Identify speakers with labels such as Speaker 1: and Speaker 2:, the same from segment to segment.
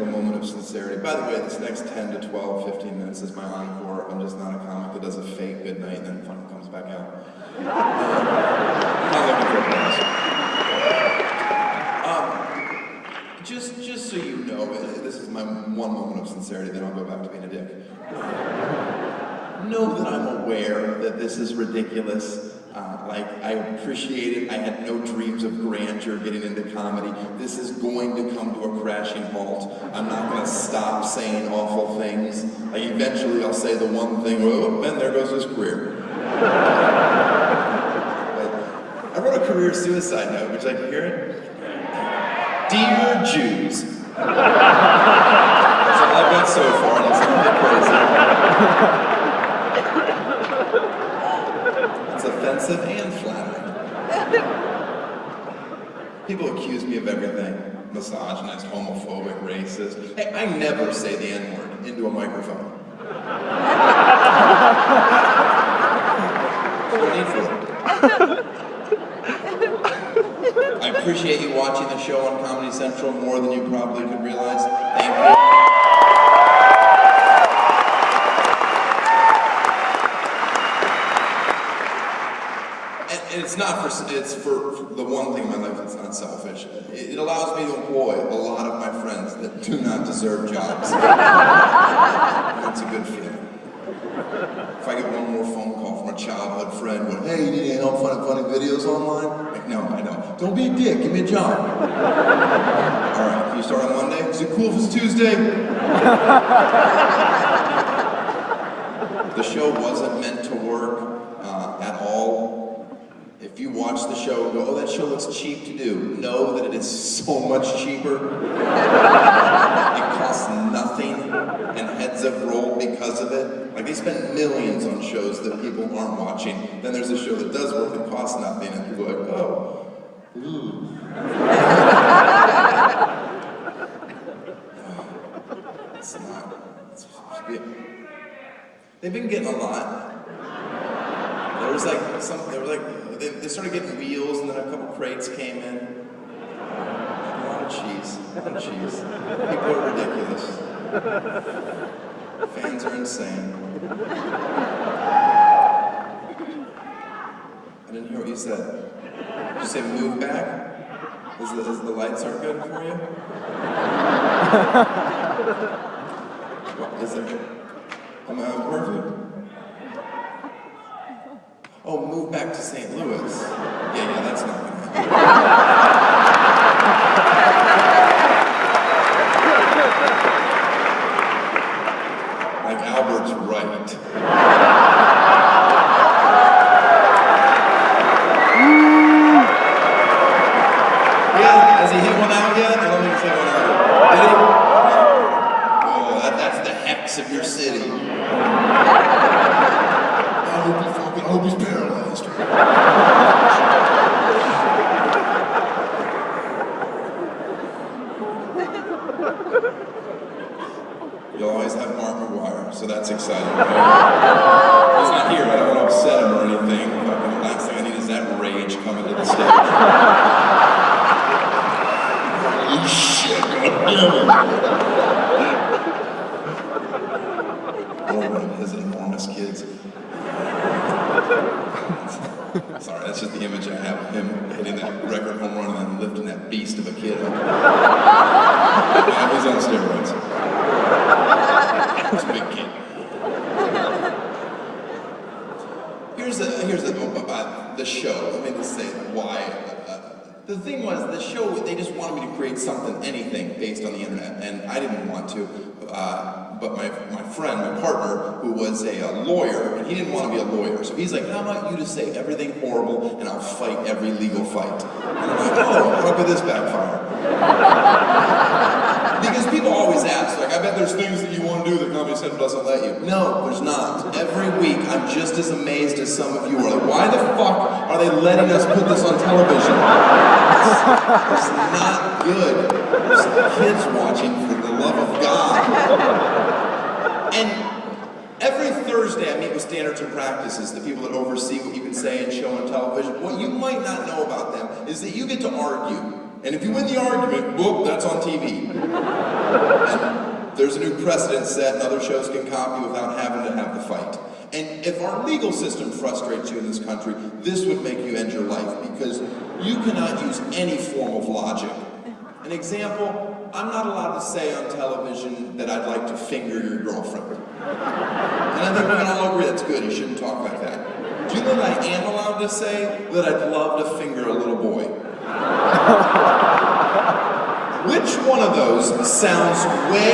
Speaker 1: a moment of sincerity. By the way, this next 10 to 12, 15 minutes is my encore. I'm just not a comic that does a fake good night and then fucking comes back out. I'm not looking for applause. Just so you know, this is my one moment of sincerity, then I'll go back to being a dick. Know that I'm aware that this is ridiculous. I appreciate it. I had no dreams of grandeur getting into comedy. This is going to come to a crashing halt. I'm not going to stop saying awful things. Eventually I'll say the one thing, oh, and there goes his career. I wrote a career suicide note. Would you like to hear it? Dear Jews. That's all I've got so far, and it's not crazy. It's offensive and flattering. People accuse me of everything. Misogynist, homophobic, racist. Hey, I never say the N-word into a microphone. There's no need for it. I appreciate you watching the show on Comedy Central more than you probably could realize. Thank you. And it's for the one thing in my life that's not selfish. It allows me to employ a lot of my friends that do not deserve jobs. That's a good feeling. If I get one more phone call from a childhood friend going, hey, you need any help finding funny videos online? Like, no, I don't. Don't be a dick, give me a job. All right, can you start on Monday? Is it cool if it's Tuesday? The show wasn't meant to work at all. If you watch the show and go, oh, that show looks cheap to do, know that it is so much cheaper. It costs nothing, and heads have rolled because of it. Like, they spend millions on shows that people aren't watching. Then there's a show that does work that costs nothing, and people are like, oh, ooh. It's not. They've been getting a lot. There was like they started getting wheels, and then a couple crates came in. A lot of cheese. People are ridiculous. Fans are insane. I didn't hear what you said. Did you say move back? Is the lights aren't good for you? What is it? Am I perfect? Oh, move back to St. Louis. Yeah, that's not gonna happen. Like Albert's right. Yeah, has he hit one out yet? I don't think he's hit one out. Did he? Oh, that's the hex of your city. I hope he's paralyzed. You'll always have Mark McGuire, so that's exciting, right? He's not here, I don't want to upset him or anything. The last thing I need is that rage coming to the stage. Holy shit, goddammit! Or one of his enormous kids. Sorry, that's just the image I have of him hitting that record home run and then lifting that beast of a kid up. He's on steroids. He's a big kid. Here's the show. Let me just say why. The thing was, the show, they just wanted me to create something, anything, based on the internet, and I didn't want to. But my friend, my partner, who was a lawyer, and he didn't want to be a lawyer, so he's like, how about you just say everything horrible, and I'll fight every legal fight. And I'm like, oh, how could this backfire? Because people always ask, like, I bet there's things that you want to do that Comedy Central doesn't let you. No, there's not. Every week, I'm just as amazed as some of you are. Like, why the fuck are they letting us put this on television? It's not good. There's kids watching, for the love of God. And every Thursday I meet with standards and practices, the people that oversee what you can say and show on television. What you might not know about them is that you get to argue And if you win the argument, whoop, that's on TV. And there's a new precedent set and other shows can copy without having to have the fight. And if our legal system frustrates you in this country, this would make you end your life because you cannot use any form of logic. An example, I'm not allowed to say on television that I'd like to finger your girlfriend. And I think we can all agree that's good, you shouldn't talk like that. Do you know that I am allowed to say that I'd love to finger a little boy? Which one of those sounds way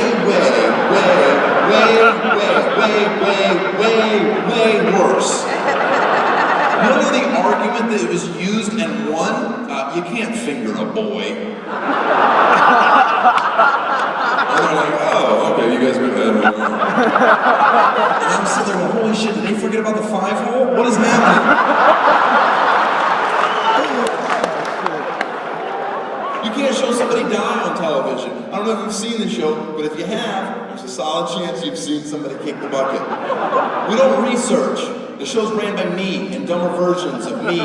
Speaker 1: worse? You know the argument that was used and won? You can't finger a boy. And they're like, oh, okay, you guys go ahead. And I'm sitting there going, holy shit, did they forget about the 5-hole? What is happening? You can't show somebody die on television. I don't know if you've seen the show, but if you have, there's a solid chance you've seen somebody kick the bucket. We don't research. The show's ran by me and dumber versions of me. They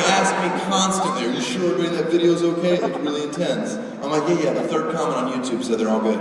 Speaker 1: ask me constantly, are you sure everybody in that video's okay? It looks really intense. I'm like, yeah, the third comment on YouTube said they're all good.